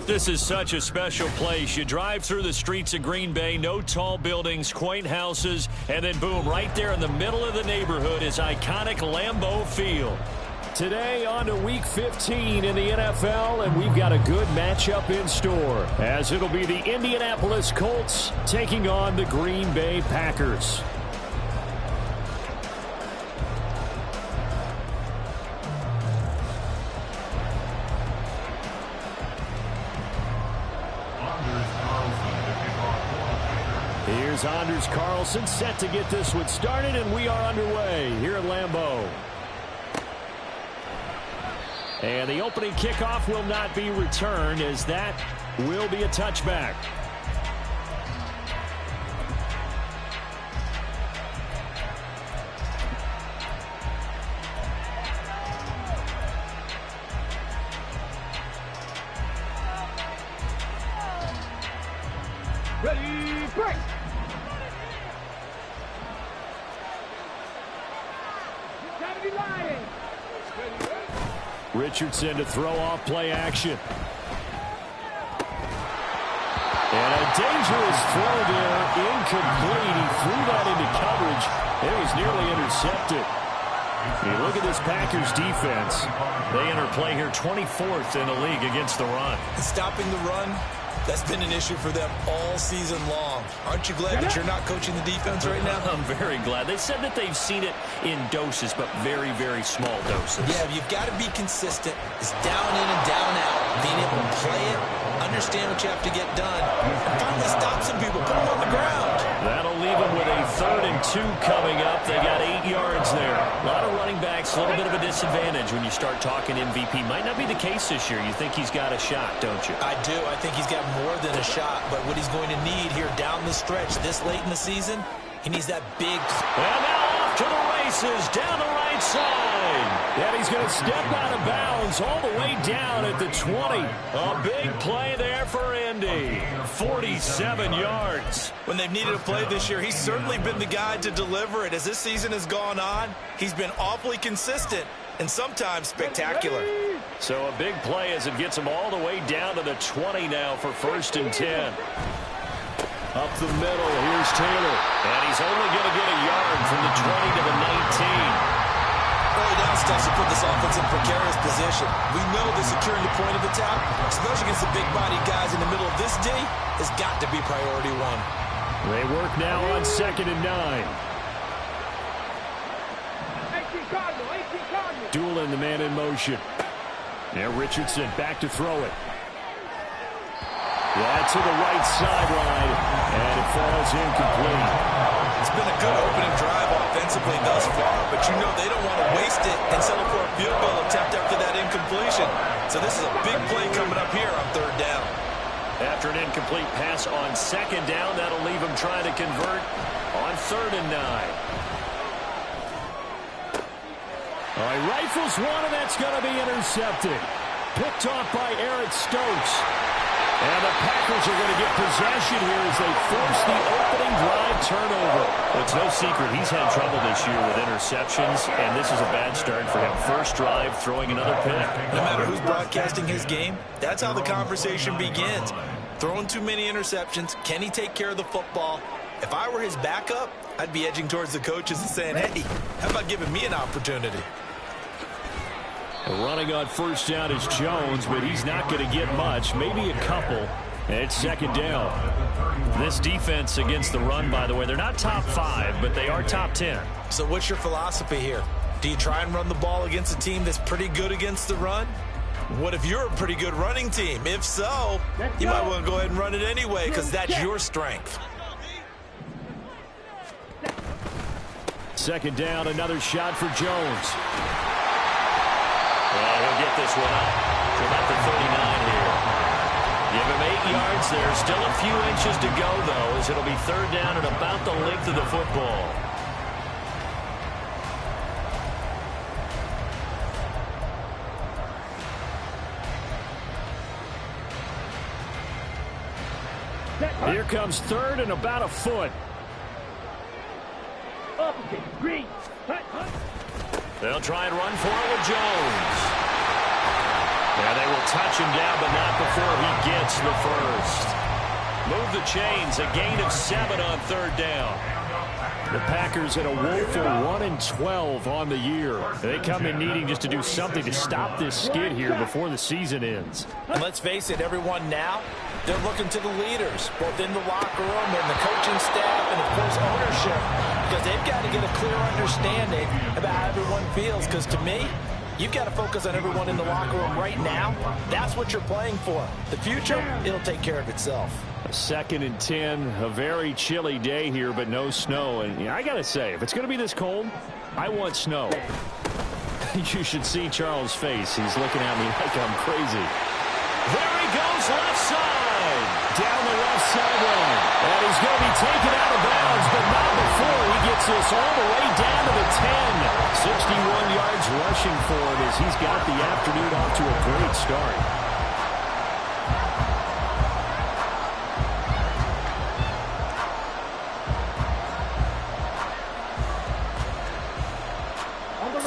This is such a special place. You drive through the streets of Green Bay, no tall buildings, quaint houses, and then boom, right there in the middle of the neighborhood is iconic Lambeau Field. Today on to Week 15 in the NFL, and we've got a good matchup in store, as it'll be the Indianapolis Colts taking on the Green Bay Packers. Here's Anders Carlson set to get this one started, and we are underway here at Lambeau. And the opening kickoff will not be returned, as that will be a touchback. Ready, break! Richardson to throw off play action. And a dangerous throw there, incomplete. He threw that into coverage. It was nearly intercepted. You look at this Packers defense. They enter play here 24th in the league against the run. Stopping the run, that's been an issue for them all season long. Aren't you glad that you're not coaching the defense right now? I'm very glad. They said that they've seen it in doses, but very, very small doses. Yeah, you've got to be consistent. It's down in and down out. Being able to play it, understand what you have to get done, and finally stop some people, put them on the ground. That'll leave them with a 3rd and 2 coming up. They got 8 yards there. A lot of running backs, a little bit of a disadvantage when you start talking MVP. Might not be the case this year. You think he's got a shot, don't you? I do. I think he's got more than a shot, but what he's going to need here down the stretch this late in the season, he needs that big... And now off to the races, down the right side. And he's going to step out of bounds all the way down at the 20. A big play there for Indy. 47 yards. When they've needed a play this year, he's certainly been the guy to deliver it. As this season has gone on, he's been awfully consistent and sometimes spectacular. So a big play as it gets him all the way down to the 20 now for 1st and 10. Up the middle, here's Taylor. And he's only going to get a yard from the 20 to the 19. Early down stuff to put this offense in precarious position. We know that securing the point of attack, especially against the big-bodied guys in the middle of this D, has got to be priority one. They work now on 2nd and 9. Dueling the man in motion. Now Richardson back to throw it. That's to the right sideline, and it falls incomplete. It's been a good opening drive offensively thus far, but you know they don't want to waste it and settle for a field goal attempt after that incompletion. So this is a big play coming up here on 3rd down. After an incomplete pass on 2nd down, that'll leave him trying to convert on 3rd and 9. All right, rifles one, and that's going to be intercepted. Picked off by Eric Stokes. And the Packers are going to get possession here as they force the opening drive turnover. It's no secret he's had trouble this year with interceptions, and this is a bad start for him. First drive, throwing another pick. No matter who's broadcasting his game, that's how the conversation begins. Throwing too many interceptions, can he take care of the football? If I were his backup, I'd be edging towards the coaches and saying, hey, how about giving me an opportunity? Running on 1st down is Jones, but he's not going to get much, maybe a couple. And it's 2nd down. This defense against the run, by the way, they're not top 5, but they are top 10. So what's your philosophy here? Do you try and run the ball against a team that's pretty good against the run? What if you're a pretty good running team? If so, you might want to go ahead and run it anyway because that's your strength. 2nd down, another shot for Jones. And he'll get this one up to about the 39 here. Give him 8 yards there. Still a few inches to go, though, as it'll be 3rd down at about the length of the football. Here comes third and about a foot. Green. They'll try and run for it with Jones. Yeah, they will touch him down, but not before he gets the first. Move the chains, a gain of 7 on third down. The Packers at a woeful 1-12 on the year. They come in needing just to do something to stop this skid here before the season ends. And let's face it, everyone now, they're looking to the leaders, both in the locker room and the coaching staff and, of course, ownership, because they've got to get a clear understanding about how everyone feels, because to me, you've got to focus on everyone in the locker room right now. That's what you're playing for. The future, it'll take care of itself. A 2nd and 10, a very chilly day here, but no snow. And I got to say, if it's going to be this cold, I want snow. You should see Charles' face. He's looking at me like I'm crazy. There he goes, left side. Down the left sideline. And he's going to be taken out of bounds, but not before he gets this all the way down to the 10. 61 yards rushing for him as he's got the afternoon off to a great start.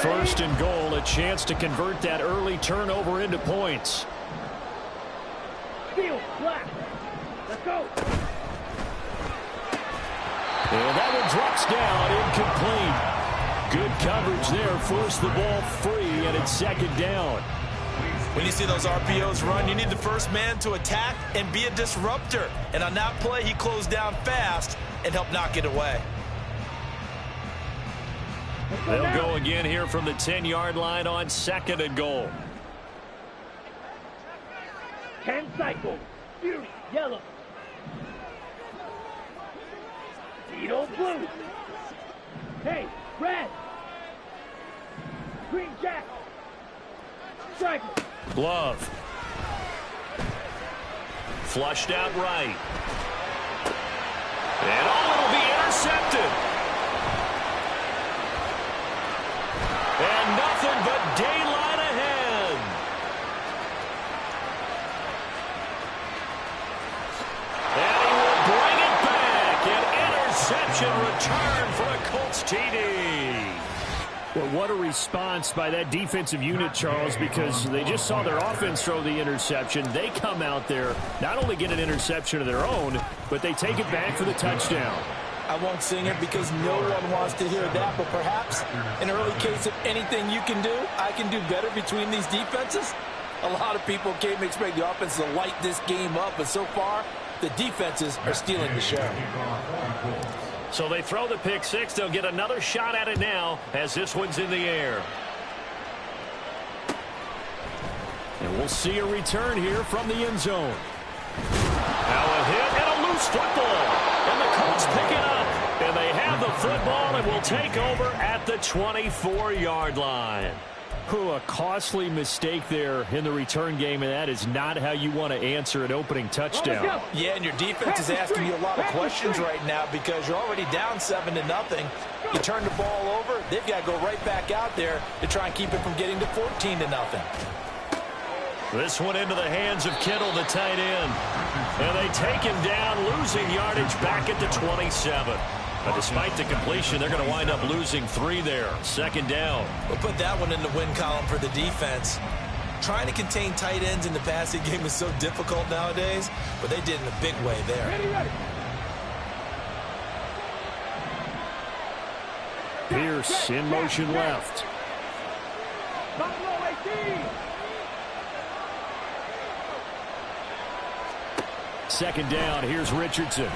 First and goal, a chance to convert that early turnover into points. Field, black. Let's go. And that one drops down, incomplete. Good coverage there, forced the ball free, and it's 2nd down. When you see those RPOs run, you need the first man to attack and be a disruptor. And on that play, he closed down fast and helped knock it away. They'll go again here from the 10-yard line on 2nd and goal. 10 cycles. Fury, yellow. Tito, blue. Hey, red. Green, jack. Striker. Glove. Flushed out right. And it'll be intercepted. And nothing but daylight ahead. And he will bring it back. An interception return for a Colts TD. Well, what a response by that defensive unit, Charles, because they just saw their offense throw the interception. They come out there, not only get an interception of their own, but they take it back for the touchdown. I won't sing it because no one wants to hear that, but perhaps an early case of anything you can do, I can do better between these defenses. A lot of people came to expect the offense to light this game up, but so far, the defenses are stealing the show. So they throw the pick six. They'll get another shot at it now as this one's in the air. And we'll see a return here from the end zone. Now a hit and a loose football. And the Colts pick it up. And they have the football and will take over at the 24-yard line. A costly mistake there in the return game, and that is not how you want to answer an opening touchdown. Yeah, and your defense is asking you a lot of questions right now because you're already down 7-0. You turn the ball over, they've got to go right back out there to try and keep it from getting to 14-0. This one into the hands of Kittle, the tight end. And they take him down, losing yardage back at the 27. But despite the completion, they're going to wind up losing 3 there. 2nd down. We'll put that one in the win column for the defense. Trying to contain tight ends in the passing game is so difficult nowadays, but they did in a big way there. Ready. Pierce in motion left. Buffalo 18. 2nd down, here's Richardson.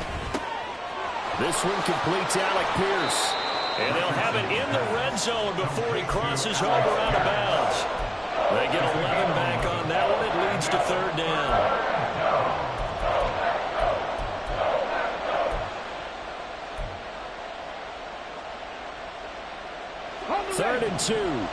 This one completes Alec Pierce. And they'll have it in the red zone before he crosses over out of bounds. They get 11 back on that one. It leads to 3rd down. 3rd and 2.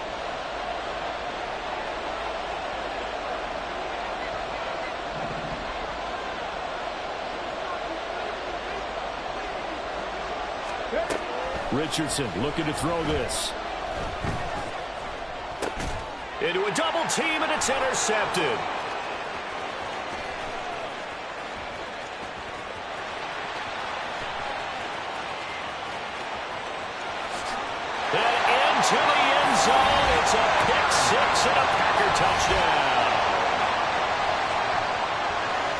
Richardson looking to throw this. Into a double team, and it's intercepted. touchdown.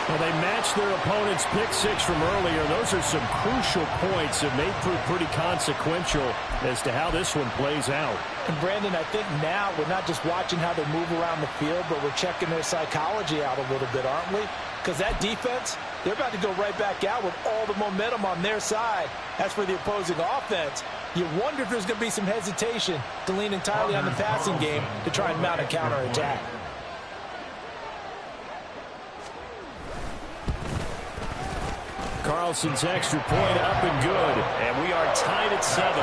Well, they matched their opponent's pick six from earlier. Those are some crucial points that may prove pretty consequential as to how this one plays out. And Brandon, I think now we're not just watching how they move around the field, but we're checking their psychology out a little bit, aren't we? Because that defense, they're about to go right back out with all the momentum on their side. As for the opposing offense, you wonder if there's going to be some hesitation to lean entirely on the passing game to try and mount a counterattack. Carlson's extra point up and good, and we are tied at 7.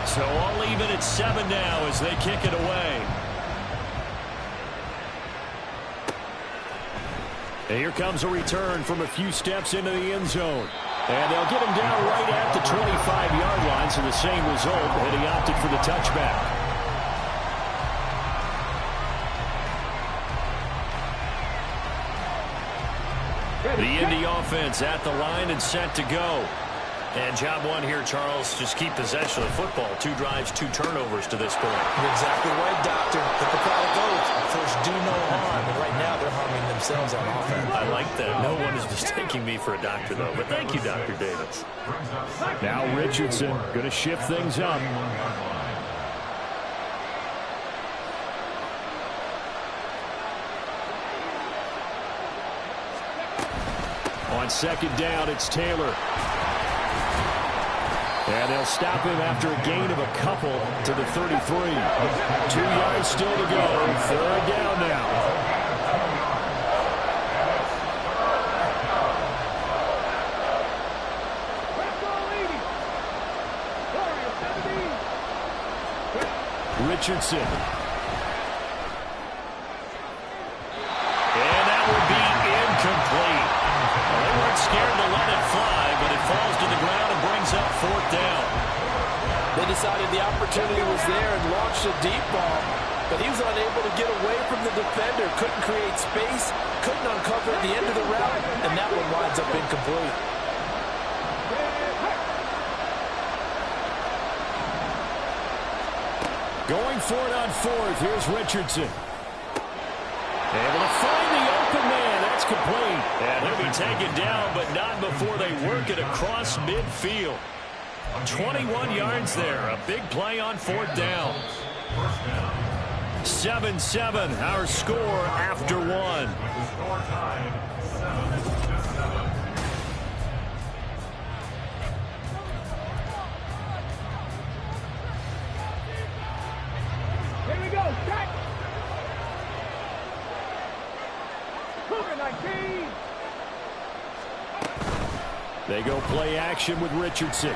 So all even at 7 now as they kick it away. And here comes a return from a few steps into the end zone. And they'll get him down right at the 25-yard line, so the same result, and he opted for the touchback. The Indy offense at the line and set to go. And job one here, Charles, just keep possession of the football. 2 drives, 2 turnovers to this point. You're exactly right, Doctor. Hippocratic oath. First, do no harm. And right now, they're harming themselves on offense. I like that. No one is mistaking me for a doctor, though. But thank you, Dr. Davis. Now Richardson going to shift things up. On second down, it's Taylor. And they'll stop him after a gain of a couple to the 33. 2 yards still to go. 3rd down now. Richardson. And that would be incomplete. Well, they weren't scared to let it fly, but it falls to the ground and brings up 4th down. They decided the opportunity was there and launched a deep ball, but he was unable to get away from the defender, couldn't create space, couldn't uncover at the end of the route, and that one winds up incomplete. Going for it on 4th. Here's Richardson. Able to find the open man. That's complete. And he'll be taken down, but not before they work it across midfield. 21 yards there. A big play on 4th down. 7-7, our score after 1. Here we go, set! Cougar 19! They go play action with Richardson.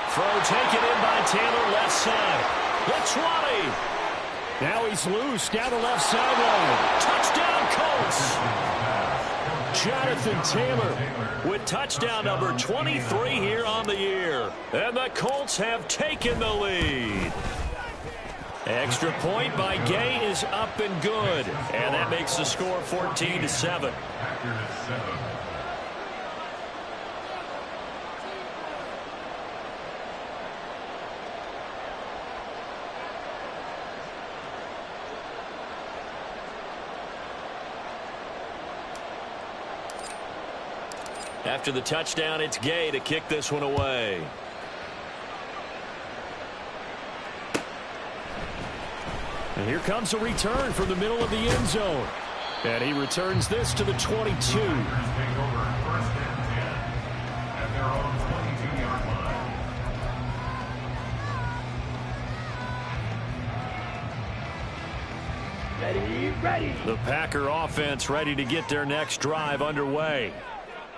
Throw taken in by Taylor, left side. The 20. Now he's loose down the left sideline. Touchdown, Colts. Jonathan Taylor with touchdown number 23 here on the year. And the Colts have taken the lead. Extra point by Gay is up and good. And that makes the score 14-7. After the touchdown, it's Gay to kick this one away. And here comes a return from the middle of the end zone. And he returns this to the 22. Ready. The Packer offense ready to get their next drive underway.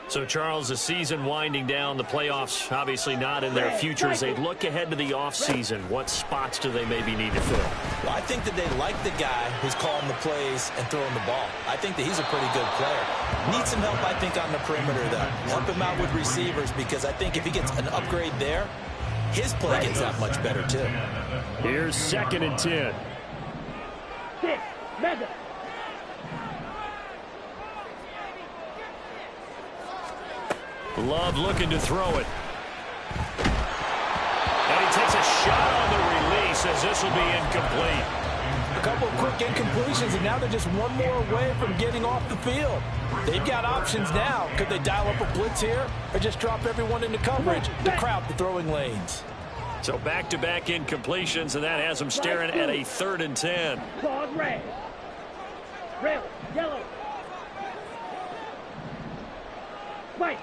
So, Charles, the season winding down, the playoffs obviously not in their future. As they look ahead to the offseason, what spots do they maybe need to fill? Well, I think that they like the guy who's calling the plays and throwing the ball. I think that he's a pretty good player. Needs some help, I think, on the perimeter, though. Help him out with receivers, because I think if he gets an upgrade there, his play gets that much better, too. Here's 2nd and 10. 6, mega, Love looking to throw it. And he takes a shot on the release as this will be incomplete. A couple of quick incompletions, and now they're just one more away from getting off the field. They've got options now. Could they dial up a blitz here or just drop everyone into coverage to crowd the throwing lanes? So back-to-back incompletions, and that has them staring at a 3rd and 10. Claws red. Red, yellow. White.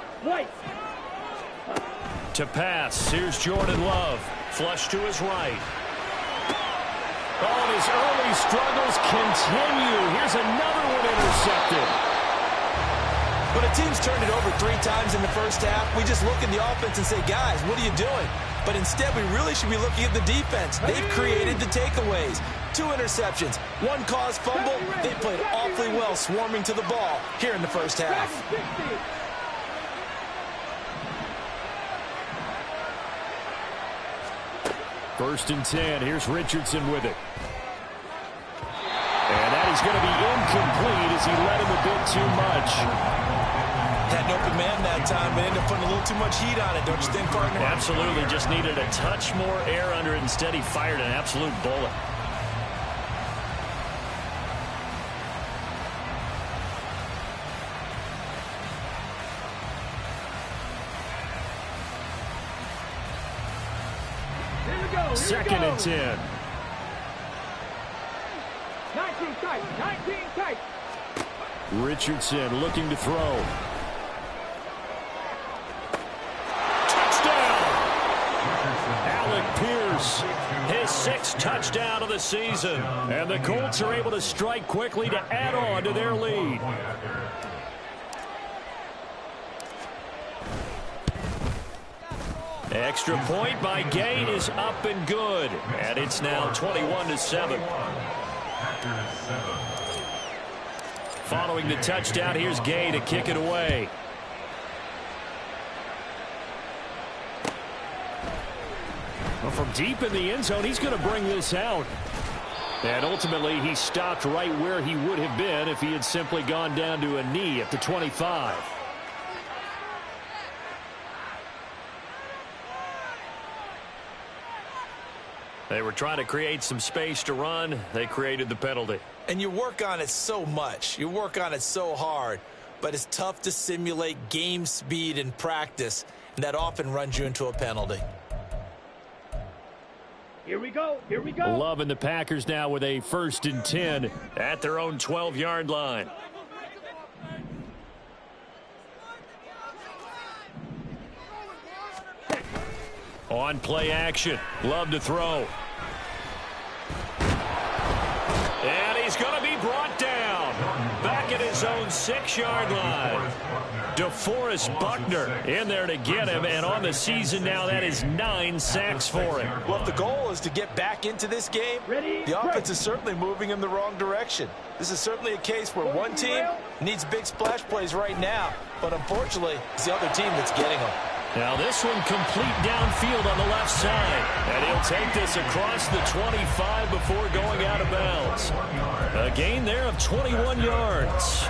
To pass, here's Jordan Love. Flush to his right. Oh, and his early struggles continue. Here's another one intercepted. When a team's turned it over 3 times in the first half, we just look at the offense and say, guys, what are you doing? But instead, we really should be looking at the defense. They've created the takeaways. 2 interceptions, 1 caused fumble. They played awfully well swarming to the ball here in the first half. 1st and 10. Here's Richardson with it. And that is going to be incomplete as he led him a bit too much. Had an open man that time, but ended up putting a little too much heat on it, don't you think, partner? Absolutely. Just needed a touch more air under it. Instead, he fired an absolute bullet. Second and 10. 19 tight. Richardson looking to throw. Touchdown! Alec Pierce, his 6th touchdown of the season. And the Colts are able to strike quickly to add on to their lead. Extra point by Gay is up and good. And it's now 21-7. Following the touchdown, here's Gay to kick it away. Well, from deep in the end zone, he's going to bring this out. And ultimately, he stopped right where he would have been if he had simply gone down to a knee at the 25. They were trying to create some space to run. They created the penalty. And you work on it so much. You work on it so hard. But it's tough to simulate game speed in practice. And that often runs you into a penalty. Here we go. Loving the Packers now with a 1st and 10 at their own 12-yard line. On play action. Love to throw. And he's going to be brought down. Back at his own 6-yard line. DeForest Buckner in there to get him. And on the season now, that is 9 sacks for him. Well, if the goal is to get back into this game, the offense is certainly moving in the wrong direction. This is certainly a case where one team needs big splash plays right now. But unfortunately, it's the other team that's getting them. Now this one complete downfield on the left side. And he'll take this across the 25 before going out of bounds. A gain there of 21 yards.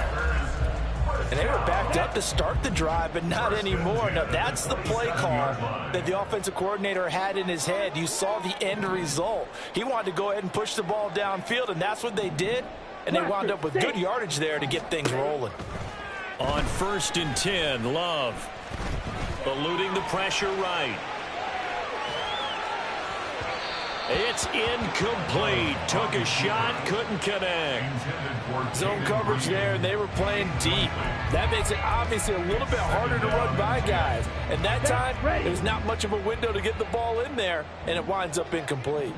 And they were backed up to start the drive, but not anymore. Now that's the play call that the offensive coordinator had in his head. You saw the end result. He wanted to go ahead and push the ball downfield, and that's what they did. And they wound up with good yardage there to get things rolling. On 1st and 10, Love. Eluding the pressure right. It's incomplete. Took a shot, couldn't connect. Zone coverage there, and they were playing deep. That makes it obviously a little bit harder to run by guys. And that time, there's not much of a window to get the ball in there, and it winds up incomplete.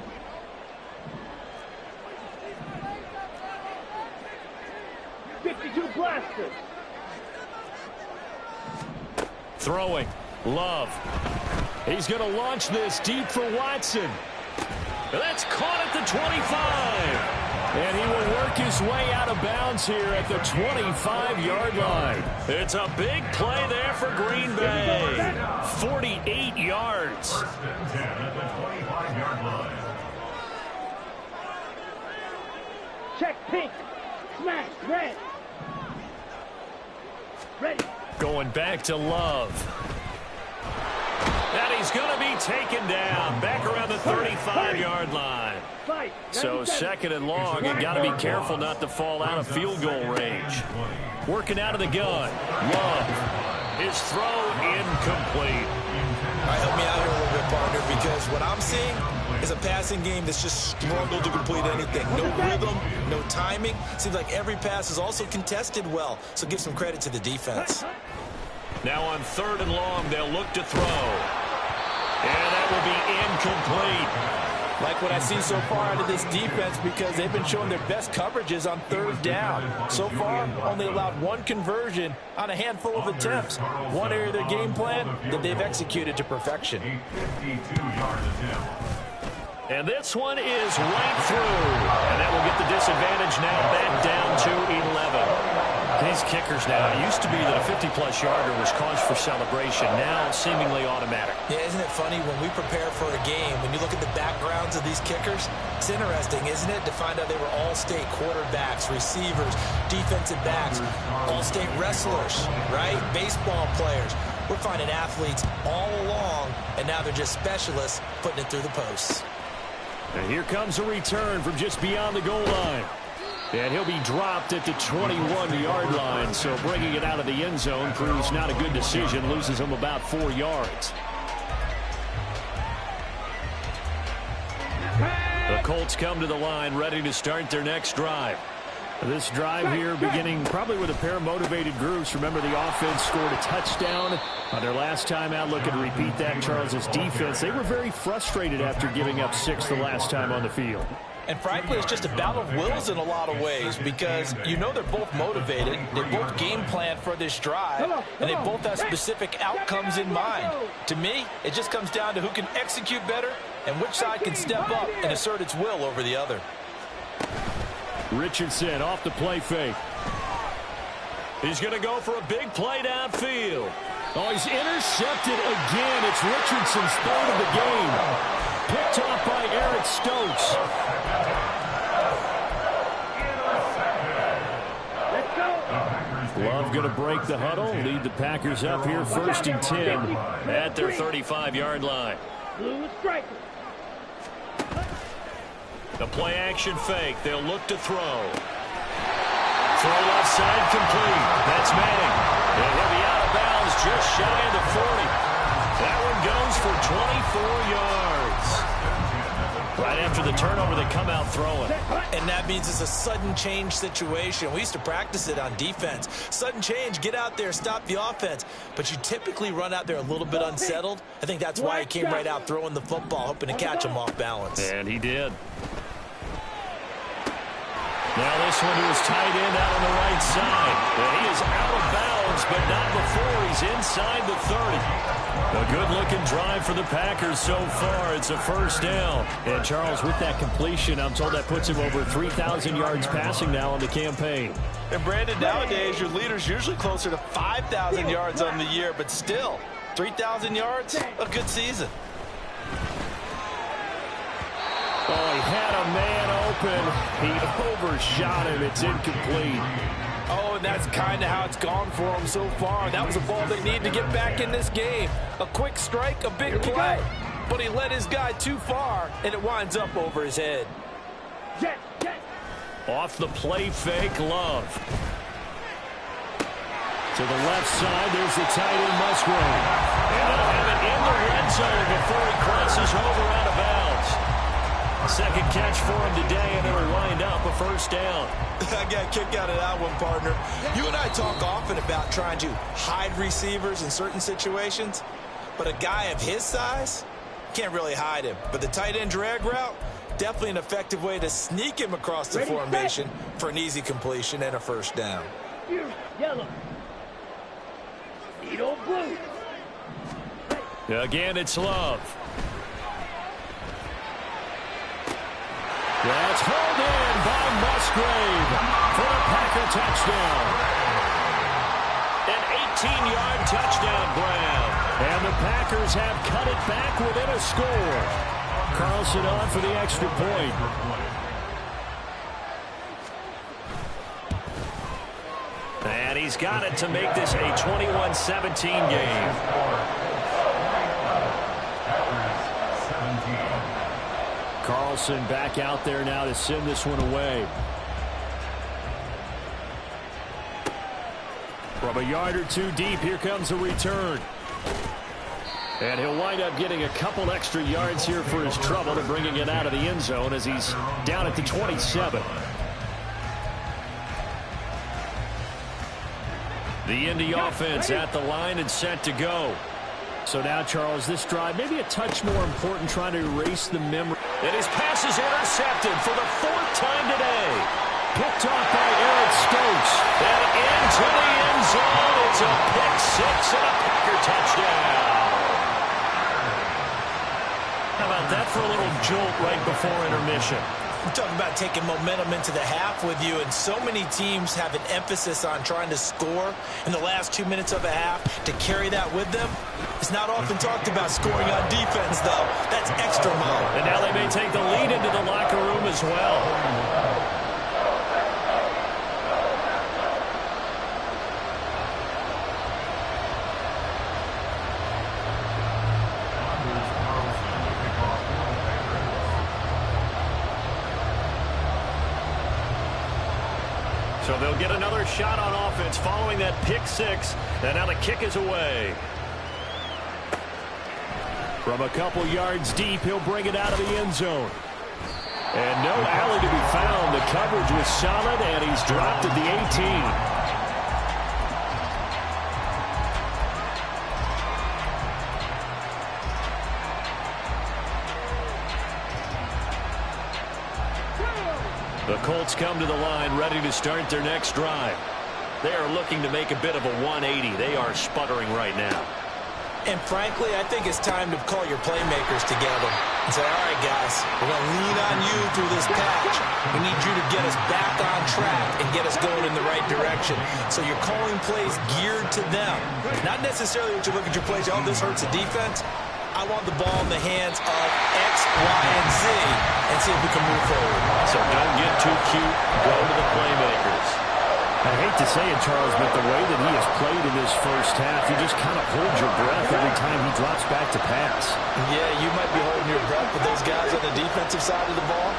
Blasters. Throwing. Love. He's going to launch this deep for Watson. That's caught at the 25. And he will work his way out of bounds here at the 25-yard line. It's a big play there for Green Bay. 48 yards. Check pink. Smash red. Ready. Going back to Love. And he's going to be taken down back around the 35-yard line. So second and long, you got to be careful not to fall out of field goal range. Working out of the gun. Love. His throw incomplete. All right, help me out here a little bit, partner, because what I'm seeing is a passing game that's just struggled to complete anything. No rhythm, no timing. Seems like every pass is also contested well, so give some credit to the defense. Now on third and long, they'll look to throw. And that will be incomplete. Like what I see so far out of this defense, because they've been showing their best coverages on third down. So far, only allowed one conversion on a handful of attempts. One area of their game plan that they've executed to perfection. And this one is right through. And that will get the disadvantage now back down to 11. These kickers now, it used to be that a 50-plus yarder was cause for celebration. Now seemingly automatic. Yeah, isn't it funny when we prepare for a game, when you look at the backgrounds of these kickers, it's interesting, isn't it, to find out they were all-state quarterbacks, receivers, defensive backs, all-state wrestlers, right? Baseball players. We're finding athletes all along, and now they're just specialists putting it through the posts. And here comes a return from just beyond the goal line. And he'll be dropped at the 21-yard line, so bringing it out of the end zone proves not a good decision, loses him about 4 yards. The Colts come to the line, ready to start their next drive. This drive here beginning probably with a pair of motivated groups. Remember, the offense scored a touchdown on their last time out. Looking to repeat that in Charles's defense. They were very frustrated after giving up 6 the last time on the field. And frankly, it's just a battle of wills in a lot of ways, because you know they're both motivated, they both game plan for this drive, and they both have specific outcomes in mind. To me, it just comes down to who can execute better and which side can step up and assert its will over the other. Richardson off the play fake. He's going to go for a big play downfield. Oh, he's intercepted again. It's Richardson's third of the game. Picked off by Eric Stokes. Love going to break the huddle, lead the Packers up here 1st and 10 at their 35-yard line. Blue striker. The play action fake. They'll look to throw. Throw left side complete. That's Manning. And he'll be out of bounds just shy of the 40. That one goes for 24 yards. Right after the turnover, they come out throwing. And that means it's a sudden change situation. We used to practice it on defense. Sudden change, get out there, stop the offense. But you typically run out there a little bit unsettled. I think that's why he came right out throwing the football, hoping to catch him off balance. And he did. Now this one to his tight end out on the right side. And he is out of bounds, but not before he's inside the 30. A good-looking drive for the Packers so far. It's a first down. And Charles, with that completion, I'm told that puts him over 3,000 yards passing now on the campaign. And Brandon, nowadays your leader's usually closer to 5,000 yards on the year, but still, 3,000 yards, a good season. Oh, he had a man open. He overshot him. It's incomplete. Oh, and that's kind of how it's gone for him so far. That was a ball they need to get back in this game. A quick strike, a big play. But he led his guy too far, and it winds up over his head. Off the play fake, Love. To the left side, there's the tight end, Musgrave. And they'll have it in the red zone before he crosses over out of bounds. Second catch for him today, and it'll wind up a first down. I got a kick out of that one, partner. You and I talk often about trying to hide receivers in certain situations, but a guy of his size can't really hide him. But the tight end drag route, definitely an effective way to sneak him across the formation for an easy completion and a first down. Yellow. Edo blue. Again, it's Love. That's hauled in by Musgrave for a Packer touchdown. An 18-yard touchdown grab. And the Packers have cut it back within a score. Carlson on for the extra point. And he's got it to make this a 21-17 game. Carlson back out there now to send this one away. From a yard or two deep, here comes a return. And he'll wind up getting a couple extra yards here for his trouble and bringing it out of the end zone as he's down at the 27. The Indy offense at the line and set to go. So now, Charles, this drive maybe a touch more important, trying to erase the memory. And his pass is intercepted for the fourth time today. Picked off by Eric Stokes. And into the end zone. It's a pick six and a Packer touchdown. How about that for a little jolt right before intermission? We're talking about taking momentum into the half with you, and so many teams have an emphasis on trying to score in the last 2 minutes of a half. To carry that with them, it's not often talked about scoring on defense, though. That's extra mile. And now they may take the lead into the locker room as well. So they'll get another shot on offense following that pick six. And now the kick is away. From a couple yards deep, he'll bring it out of the end zone. And no alley to be found. The coverage was solid, and he's dropped at the 18. The Colts come to the line ready to start their next drive. They are looking to make a bit of a 180. They are sputtering right now. And frankly, I think it's time to call your playmakers together and say, all right, guys, we're going to lean on you through this patch. We need you to get us back on track and get us going in the right direction. So you're calling plays geared to them. Not necessarily what you look at your plays, oh, this hurts the defense. I want the ball in the hands of X, Y, and Z and see if we can move forward. So don't get too cute. Go to the playmakers. I hate to say it, Charles, but the way that he has played in this first half, you just kind of hold your breath every time he drops back to pass. Yeah, you might be holding your breath, but those guys on the defensive side of the ball,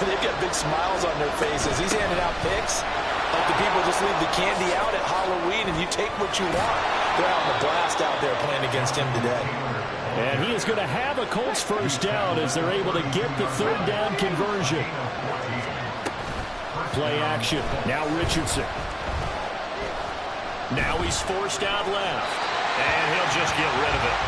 they've got big smiles on their faces. He's handing out picks like the people just leave the candy out at Halloween and you take what you want. They're out in the blast out there playing against him today. And he is going to have a Colts first down as they're able to get the third down conversion. Play action. Now Richardson. Now he's forced out left. And he'll just get rid of it.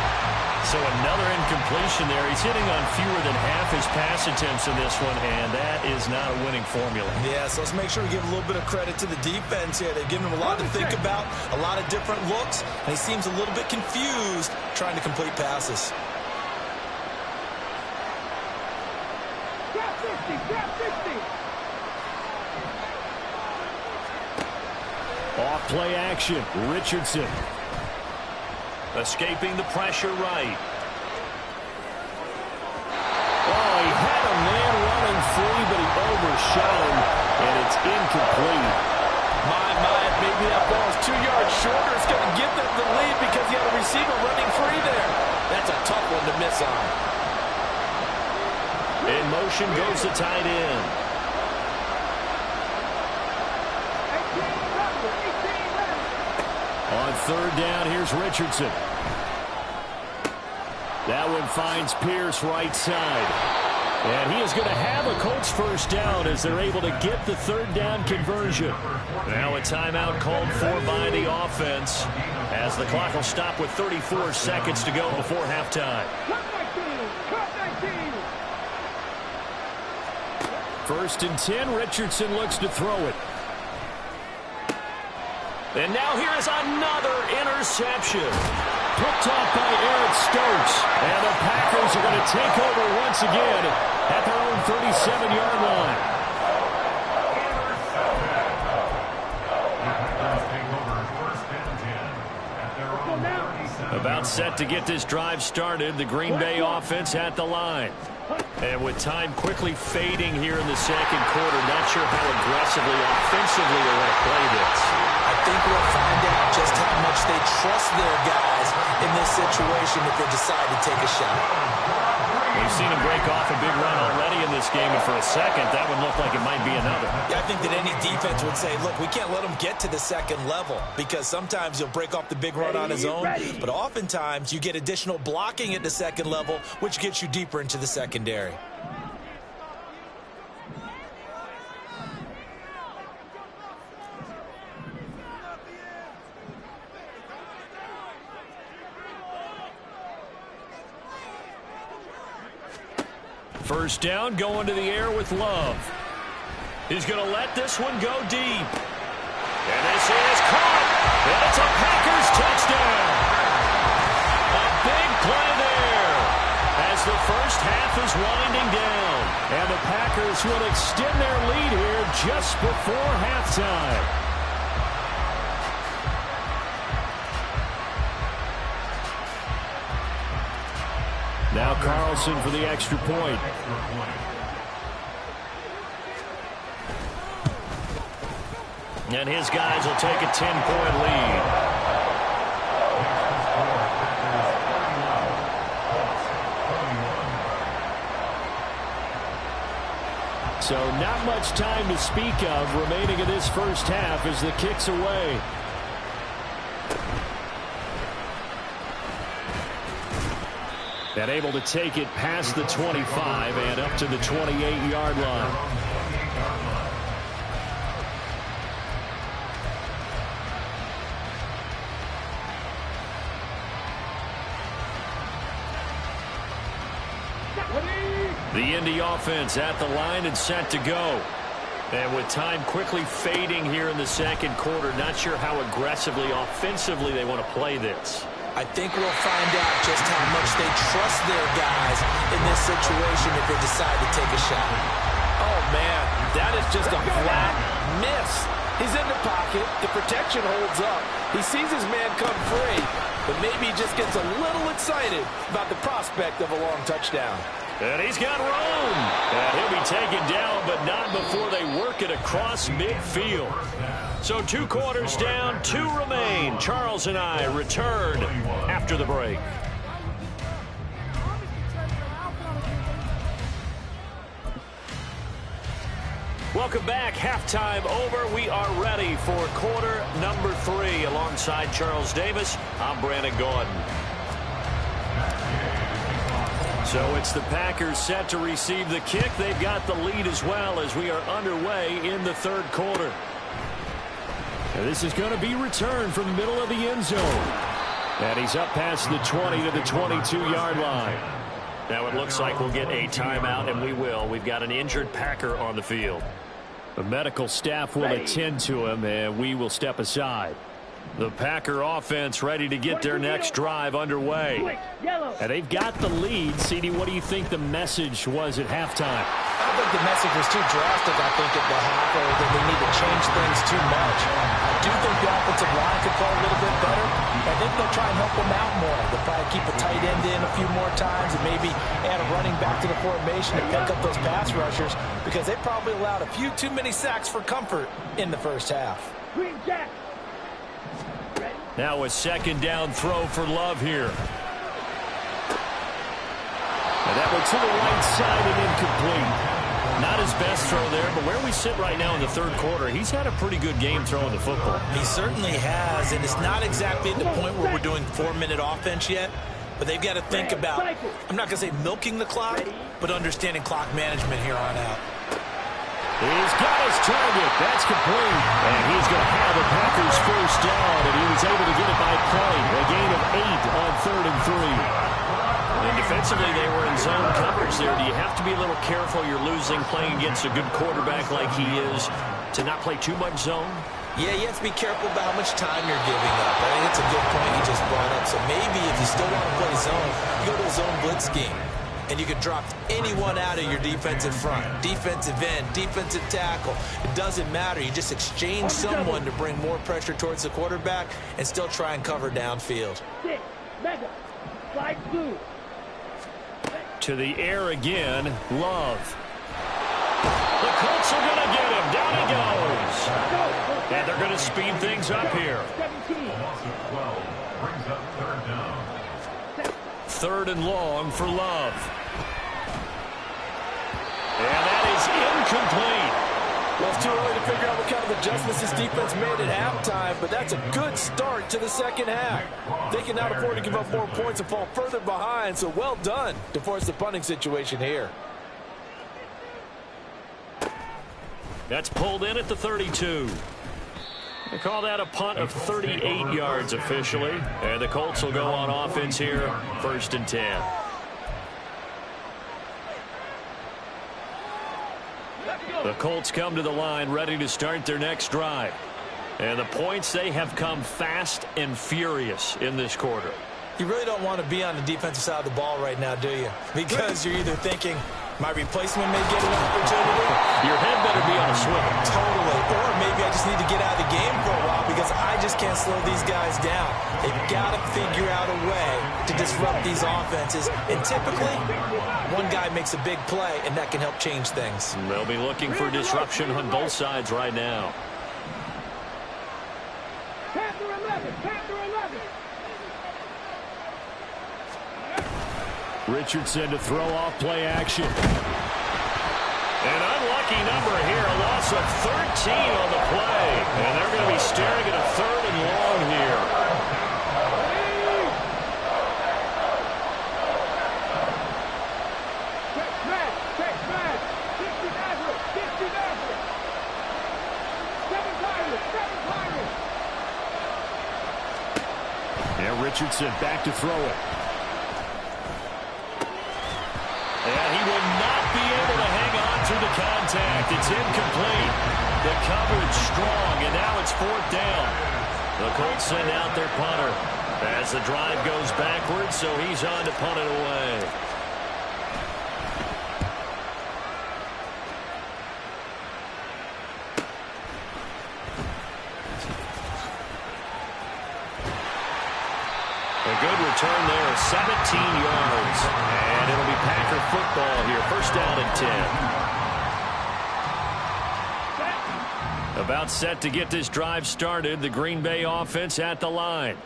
So another incompletion there. He's hitting on fewer than half his pass attempts in this one, and that is not a winning formula. Yeah, so let's make sure we give a little bit of credit to the defense here. They've given him a lot to think about, a lot of different looks, and he seems a little bit confused trying to complete passes. Grab 50, grab 50. Off play action. Richardson. Escaping the pressure right. Oh, he had a man running free, but he overshot him, and it's incomplete. Maybe that ball is 2 yards shorter. It's going to give them the lead because you had a receiver running free there. That's a tough one to miss on. In motion goes the tight end. 18 left. On third down, here's Richardson. That one finds Pierce right side. And he is going to have a Colts first down as they're able to get the third down conversion. Now a timeout called for by the offense as the clock will stop with 34 seconds to go before halftime. Cut 19. 1st and 10, Richardson looks to throw it. And now here is another interception. Picked off by Eric Stokes. And the Packers are going to take over once again at their own 37-yard line. About set to get this drive started, the Green Bay offense at the line. And with time quickly fading here in the second quarter, not sure how aggressively, offensively they want to play this. I think think we'll find out just how much they trust their guys in this situation if they decide to take a shot. We've seen him break off a big run already in this game, and for a second, that would look like it might be another. Yeah, I think that any defense would say, look, we can't let him get to the second level, because sometimes he'll break off the big run on his own, but oftentimes you get additional blocking at the second level, which gets you deeper into the secondary. First down, going to the air with Love. He's going to let this one go deep. And this is caught. And it's a Packers touchdown. A big play there as the first half is winding down. And the Packers will extend their lead here just before halftime. Now Carlson for the extra point. And his guys will take a 10-point lead. So not much time to speak of remaining in this first half as the kick's away. And able to take it past the 25 and up to the 28-yard line. The Indy offense at the line and set to go. And with time quickly fading here in the second quarter, not sure how aggressively, offensively they want to play this. I think we'll find out just how much they trust their guys in this situation if they decide to take a shot. Oh, man, that is just a flat miss. He's in the pocket. The protection holds up. He sees his man come free, but maybe he just gets a little excited about the prospect of a long touchdown. And he's got room. And he'll be taken down, but not before they work it across midfield. So 2 quarters down, 2 remain. Charles and I return after the break. Welcome back. Halftime over. We are ready for quarter number 3. Alongside Charles Davis, I'm Brandon Gordon. So it's the Packers set to receive the kick. They've got the lead as well as we are underway in the third quarter. And this is going to be returned from the middle of the end zone. And he's up past the 20 to the 22-yard line. Now it looks like we'll get a timeout, and we will. We've got an injured Packer on the field. The medical staff will attend to him, and we will step aside. The Packer offense ready to get their next drive underway. And they've got the lead. CD, what do you think the message was at halftime? I don't think the message was too drastic, I think, at the half, or that they need to change things too much. I do think the offensive line could play a little bit better. I think they'll try and help them out more. They'll probably keep a tight end in a few more times and maybe add a running back to the formation to pick up those pass rushers, because they probably allowed a few too many sacks for comfort in the first half. Green Jack. Now a second down throw for Love here. And that one to the right side and incomplete. Not his best throw there, but where we sit right now in the third quarter, he's had a pretty good game throwing the football. He certainly has, and it's not exactly at the point where we're doing 4-minute offense yet, but they've got to think about, I'm not going to say milking the clock, but understanding clock management here on out. He's got his target. That's complete. And he's going to have the Packers first down, and he was able to get it by play. A gain of 8 on 3rd and 3. And defensively, they were in zone coverage there. Do you have to be a little careful? You're losing, playing against a good quarterback like he is, to not play too much zone? Yeah, you have to be careful about how much time you're giving up. I think it's a good point you just brought up. So maybe if you still want to play zone, you go to a zone blitz scheme. And you can drop anyone out of your defensive front. Defensive end, defensive tackle. It doesn't matter. You just exchange someone to bring more pressure towards the quarterback and still try and cover downfield. Mega. Slide blue. To the air again, Love. The Colts are going to get him. Down he goes. And they're going to speed things up here. 17. Third and long for Love. And that is incomplete. Well, it's too early to figure out what kind of adjustments this defense made at halftime, but that's a good start to the second half. They can now afford to give up more points and fall further behind, so well done to force the punting situation here. That's pulled in at the 32. They call that a punt of 38 yards officially. And the Colts will go on offense here, 1st and 10. The Colts come to the line ready to start their next drive. And the points, they have come fast and furious in this quarter. You really don't want to be on the defensive side of the ball right now, do you? Because you're either thinking, my replacement may get an opportunity. Your head better be on a swivel. Totally. Or maybe I just need to get out of the game for a while because I just can't slow these guys down. They've got to figure out a way to disrupt these offenses. And typically, one guy makes a big play, and that can help change things. They'll be looking for disruption on both sides right now. Panther 11. Panther 11. Richardson to throw off play action. An unlucky number here, a loss of 13 on the play. And they're going to be staring at a 3rd and long here. Check flag. 50 Nazareth. 50 Nazareth. 7 Pirates. And Richardson back to throw it. And he will not be able to hang on through the contact. It's incomplete. The coverage strong, and now it's 4th down. The Colts send out their punter as the drive goes backwards, so he's on to punt it away. A good return there, 17 yards. And it'll be Packer football here, 1st down and 10. About set to get this drive started, the Green Bay offense at the line.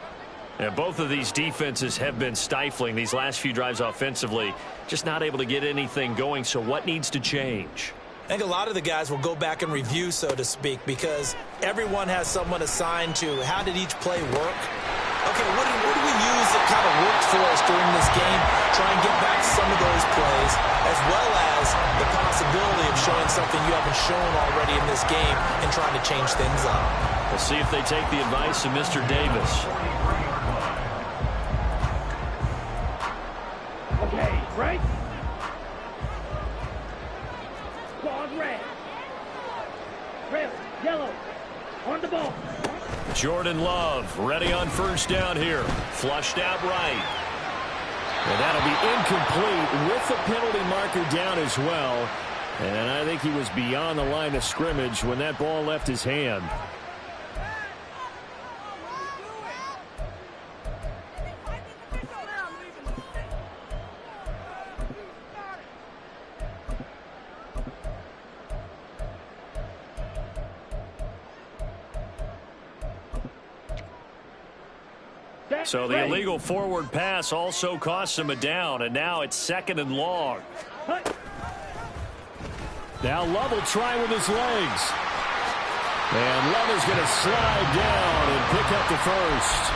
And both of these defenses have been stifling these last few drives offensively, just not able to get anything going. So what needs to change? I think a lot of the guys will go back and review, so to speak, because everyone has someone assigned to how did each play work. Okay, what do we use that kind of worked for us during this game? Try and get back some of those plays, as well as the possibility of showing something you haven't shown already in this game and trying to change things up. We'll see if they take the advice of Mr. Davis. Okay, right? Squad red. Red, yellow. On the ball. Jordan Love ready on 1st down here. Flushed out right. And that'll be incomplete with the penalty marker down as well. And I think he was beyond the line of scrimmage when that ball left his hand. So the illegal forward pass also costs him a down, and now it's 2nd and long. Now Love will try with his legs. And Love is going to slide down and pick up the 1st.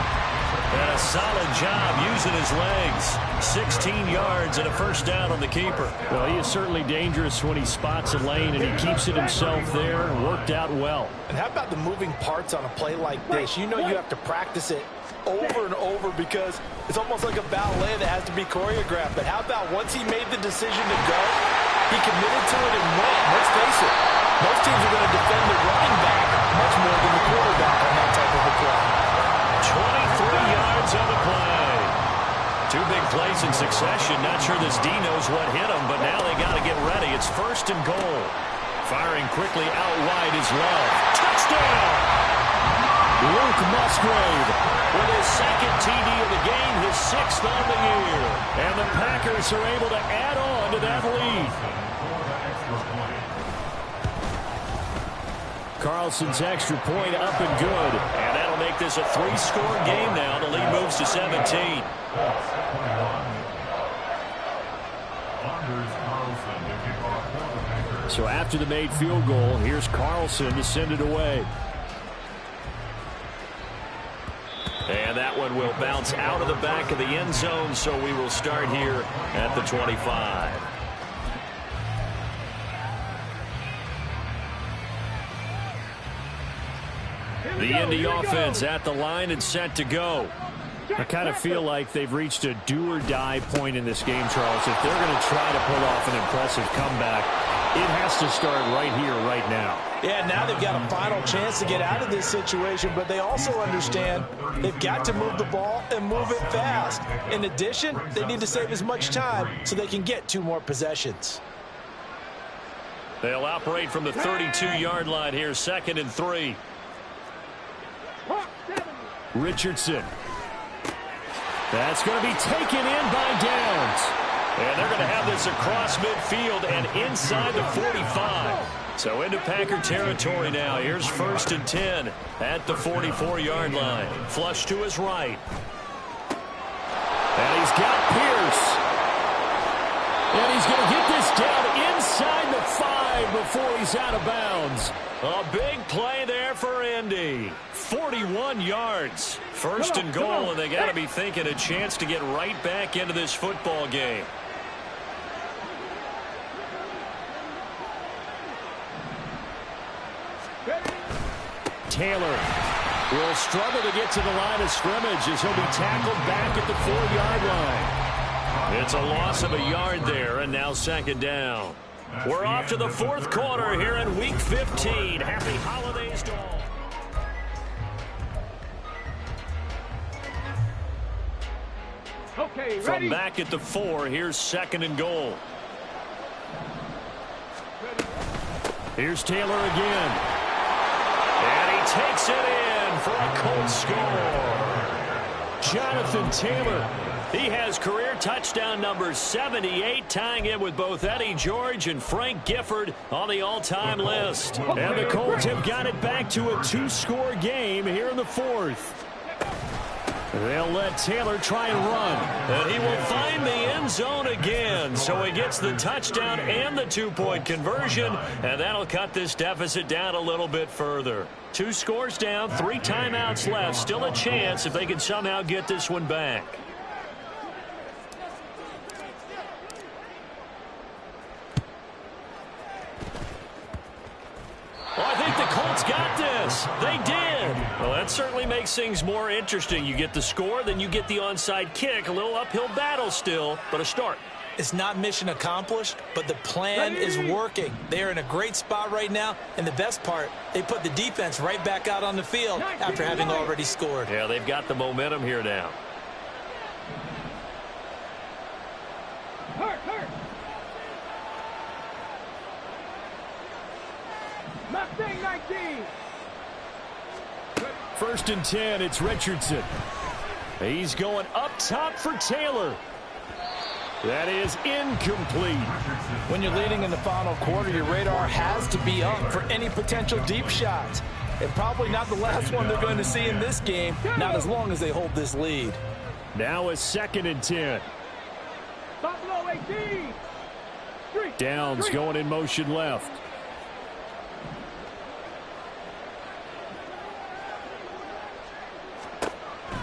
And a solid job using his legs. 16 yards and a 1st down on the keeper. Well, he is certainly dangerous when he spots a lane, and he keeps it himself there. Worked out well. And how about the moving parts on a play like this? You know you have to practice it over and over because it's almost like a ballet that has to be choreographed. But how about once he made the decision to go, he committed to it and went. Let's face it, most teams are going to defend the running back much more than the quarterback on that type of a play. 23 yards on the play. 2 big plays in succession. Not sure this D knows what hit him, but now they got to get ready. It's 1st and goal. Firing quickly out wide is Love. Touchdown! Luke Musgrave with his 2nd TD of the game, his 6th on the year. And the Packers are able to add on to that lead. Carlson's extra point up and good. And that'll make this a 3-score game now. The lead moves to 17. So after the made field goal, here's Carlson to send it away. And that one will bounce out of the back of the end zone, so we will start here at the 25. The Indy offense at the line and set to go. I kind of feel like they've reached a do-or-die point in this game, Charles. If they're going to try to pull off an impressive comeback, it has to start right here, right now. Yeah, now they've got a final chance to get out of this situation, but they also understand they've got to move the ball and move it fast. In addition, they need to save as much time so they can get 2 more possessions. They'll operate from the 32-yard line here, 2nd and 3. Richardson. That's going to be taken in by Downs. And they're going to have this across midfield and inside the 45. So into Packer territory now. Here's 1st and 10 at the 44-yard line. Flush to his right. And he's got Pierce. And he's going to get this down inside the 5 before he's out of bounds. A big play there for Indy. 41 yards. 1st and goal, and they got to be thinking a chance to get right back into this football game. Taylor will struggle to get to the line of scrimmage as he'll be tackled back at the 4-yard line. It's a loss of a yard there, and now 2nd down. We're off to the 4th quarter here in Week 15. Happy holidays to all. Okay, ready? From back at the 4, here's 2nd and goal. Here's Taylor again. And he takes it in for a Colts score. Jonathan Taylor. He has career touchdown number 78, tying it with both Eddie George and Frank Gifford on the all-time list. And the Colts have got it back to a 2-score game here in the 4th. They'll let Taylor try and run. And he will find the end zone again. So he gets the touchdown and the 2-point conversion. And that'll cut this deficit down a little bit further. 2 scores down, 3 timeouts left. Still a chance if they can somehow get this one back. Well, I think the Colts got this. They did. Well, that certainly makes things more interesting. You get the score, then you get the onside kick. A little uphill battle still, but a start. It's not mission accomplished, but the plan is working. They're in a great spot right now, and the best part, they put the defense right back out on the field after having already scored. Yeah, they've got the momentum here now. Hurt. Mustang 19. 1st and 10, it's Richardson. He's going up top for Taylor. That is incomplete. When you're leading in the final quarter, your radar has to be up for any potential deep shots. And probably not the last one they're going to see in this game, not as long as they hold this lead. Now a 2nd and 10. Buffalo 18. Downs going in motion left.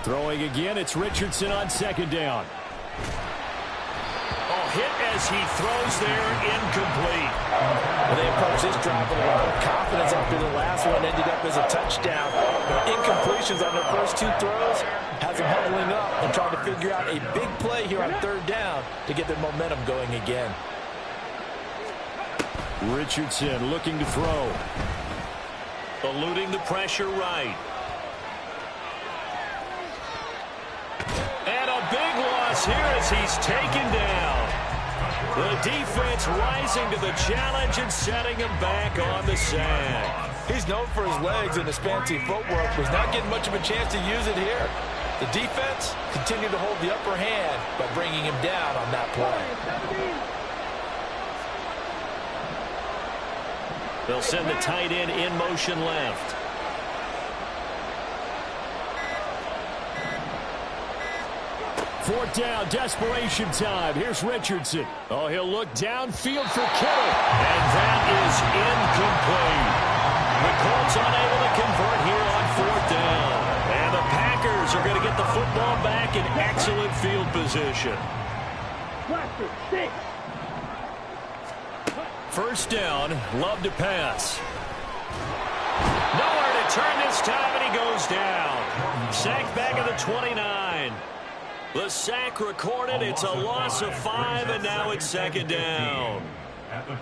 Throwing again, it's Richardson on 2nd down. Oh, hit as he throws there, incomplete. Well, they approach this drive with a lot of confidence after the last one ended up as a touchdown. Incompletions on their first 2 throws has them huddling up and trying to figure out a big play here on 3rd down to get their momentum going again. Richardson looking to throw. Eluding the pressure right. And a big loss here as he's taken down. The defense rising to the challenge and setting him back on the sack. He's known for his legs and his fancy footwork, was not getting much of a chance to use it here. The defense continued to hold the upper hand by bringing him down on that play. They'll send the tight end in motion left. Fourth down, desperation time. Here's Richardson. Oh, he'll look downfield for Kittle. And that is incomplete. The Colts unable to convert here on fourth down. And the Packers are going to get the football back in excellent field position. First down, Love to pass. Nowhere to turn this time, and he goes down. Sacked back at the 29. The sack recorded. It's a loss of 5, and now it's second down.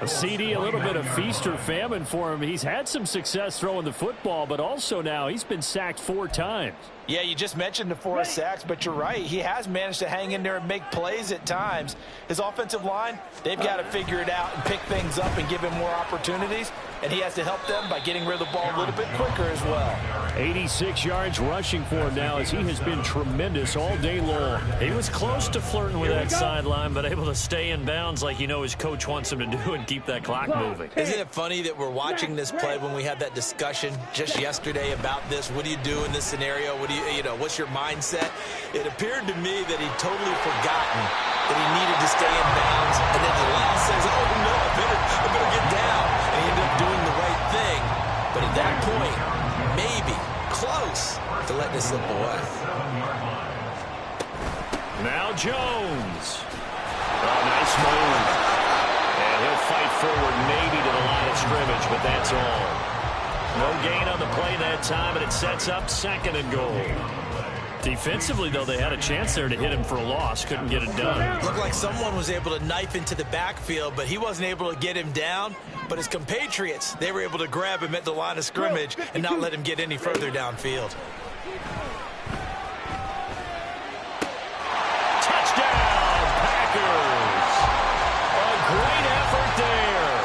A CD, a little bit of feast or famine for him. He's had some success throwing the football, but also now he's been sacked 4 times. Yeah, you just mentioned the 4 sacks, but you're right. He has managed to hang in there and make plays at times. His offensive line, they've got to figure it out and pick things up and give him more opportunities, and he has to help them by getting rid of the ball a little bit quicker as well. 86 yards rushing for him now as he has been tremendous all day long. He was close to flirting with that sideline, but able to stay in bounds like you know his coach wants him to do and keep that clock moving. Isn't it funny that we're watching this play when we had that discussion just yesterday about this? What do you do in this scenario? What's your mindset? It appeared to me that he'd totally forgotten that he needed to stay in bounds, and then the line says, oh no, I better get down. And he ended up doing the right thing. But at that point, maybe close to letting it slip away. Now Jones. Oh, nice move. And he'll fight forward maybe to the line of scrimmage, but that's all. No gain on the play that time, and it sets up second and goal. Defensively, though, they had a chance there to hit him for a loss. Couldn't get it done. Looked like someone was able to knife into the backfield, but he wasn't able to get him down. But his compatriots, they were able to grab him at the line of scrimmage and not let him get any further downfield. Touchdown, Packers! A great effort there.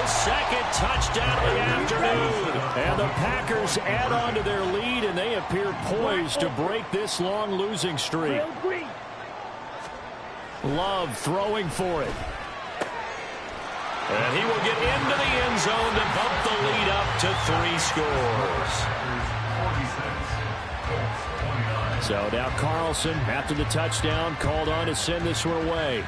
His second touchdown of the afternoon. And the Packers add on to their lead, and they appear poised to break this long losing streak. Love throwing for it. And he will get into the end zone to bump the lead up to 3 scores. So now Carlson, after the touchdown, called on to send this one away.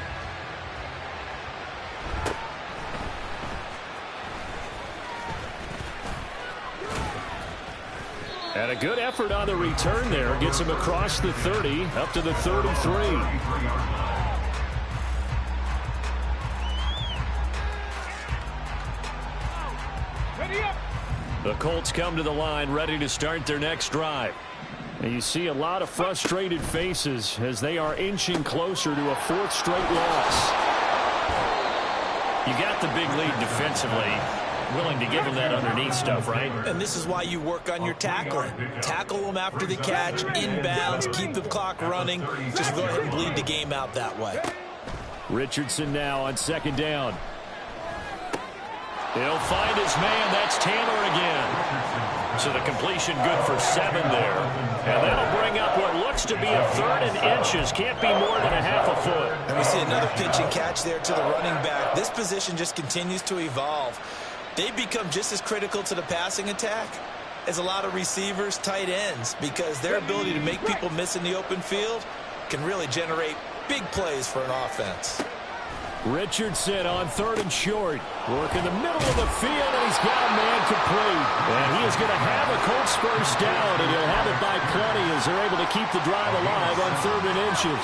And a good effort on the return there. Gets him across the 30, up to the 33. The Colts come to the line, ready to start their next drive. And you see a lot of frustrated faces as they are inching closer to a 4th straight loss. You got the big lead defensively. Willing to give them that underneath stuff, right? And this is why you work on your tackling. Tackle them after the catch, inbounds, keep the clock running. Just go ahead and bleed the game out that way. Richardson now on second down. He'll find his man. That's Taylor again. So the completion good for 7 there. And that'll bring up what looks to be a 3rd and inches. Can't be more than a half a foot. And we see another pitch and catch there to the running back. This position just continues to evolve. They become just as critical to the passing attack as a lot of receivers, tight ends, because their ability to make people miss in the open field can really generate big plays for an offense. Richardson on 3rd and short. Work in the middle of the field, and he's got a man complete. And he is going to have a Colts first down, and he'll have it by plenty as they're able to keep the drive alive on 3rd and inches.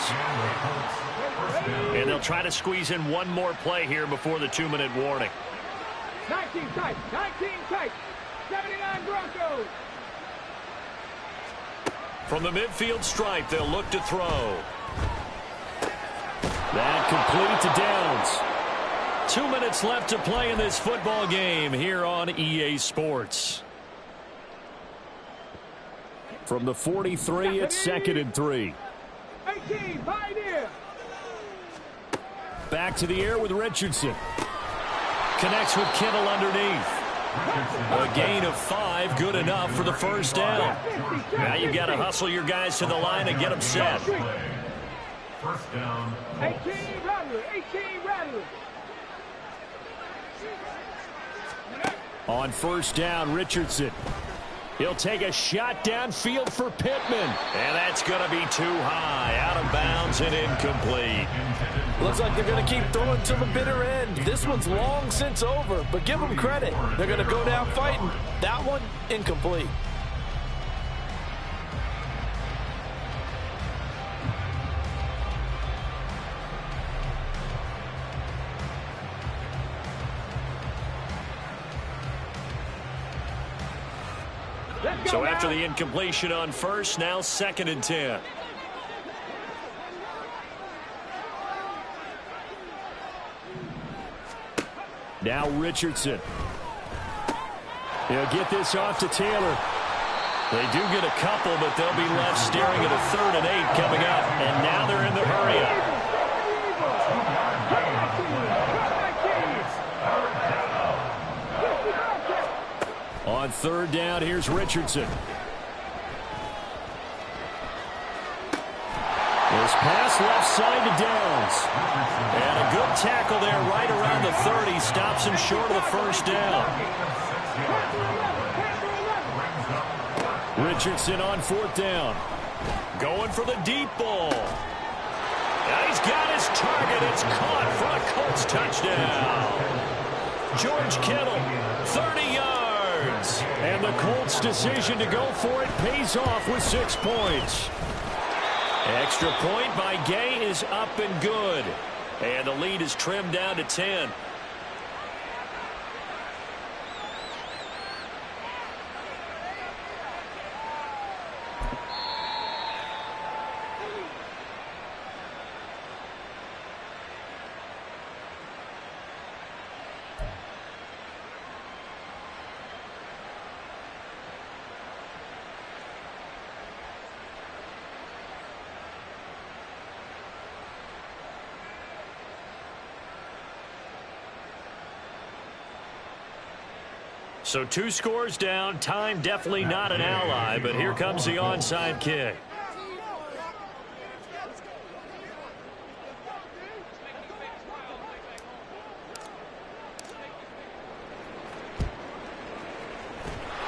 And they'll try to squeeze in one more play here before the 2-minute warning. 19 tight, 79 Broncos. From the midfield stripe, they'll look to throw. That complete to Downs. 2 minutes left to play in this football game here on EA Sports. From the 43, it's 2nd and 3. 18, Pioneer. Back to the air with Richardson. Connects with Kittle underneath. A gain of 5, good enough for the first down. Now you've got to hustle your guys to the line and get them set. First down. 18 Rattler. On first down, Richardson. He'll take a shot downfield for Pittman. And that's going to be too high. Out of bounds and incomplete. Looks like they're going to keep throwing to the bitter end. This one's long since over, but give them credit. They're going to go down fighting. That one, incomplete. So after the incompletion on first, now 2nd and 10. Now Richardson. He'll get this off to Taylor. They do get a couple, but they'll be left staring at a 3rd and 8 coming up. And now they're in the hurry-up. On 3rd down, here's Richardson. This pass left side to Downs. And a good tackle there right around the 30. Stops him short of the 1st down. Richardson on 4th down. Going for the deep ball. And he's got his target. It's caught for a Colts touchdown. George Kittle, 30 yards. And the Colts' decision to go for it pays off with 6 points. Extra point by Gay is up and good. And the lead is trimmed down to 10. So 2 scores down. Time definitely not an ally, but here comes the onside kick.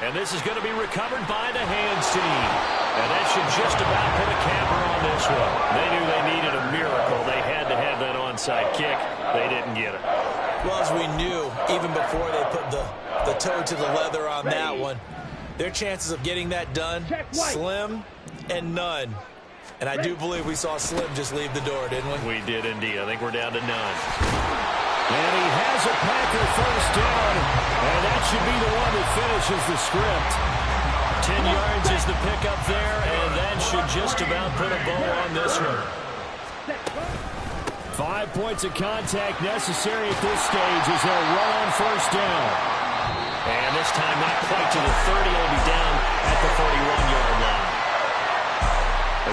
And this is going to be recovered by the hands team. And that should just about put a capper on this one. They knew they needed a miracle. They had to have that onside kick. They didn't get it. Well, as we knew, even before they put the toe to the leather on that one, their chances of getting that done, slim and none. And I do believe we saw Slim just leave the door, didn't we? We did indeed. I think we're down to none. And he has a Packer 1st down, and that should be the one that finishes the script. 10 yards is the pickup there, and that should just about put a bow on this one. 5 points of contact necessary at this stage as they'll run on 1st down. And this time not quite to the 30. It'll be down at the 31-yard line.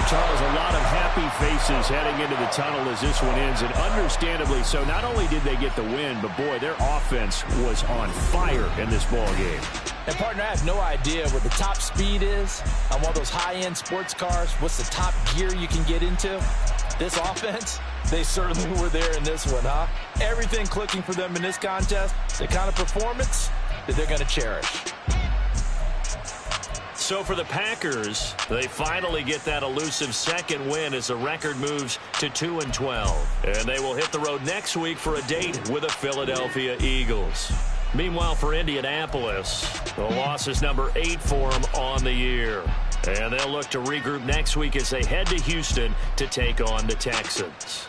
Charles, a lot of happy faces heading into the tunnel as this one ends, and understandably so. Not only did they get the win, but boy, their offense was on fire in this ball game. And partner, I have no idea what the top speed is on one of those high-end sports cars. What's the top gear you can get into? This offense, they certainly were there in this one, huh? Everything clicking for them in this contest, the kind of performance that they're going to cherish. So for the Packers, they finally get that elusive 2nd win as the record moves to 2-12. And they will hit the road next week for a date with the Philadelphia Eagles. Meanwhile, for Indianapolis, the loss is number 8 for them on the year. And they'll look to regroup next week as they head to Houston to take on the Texans.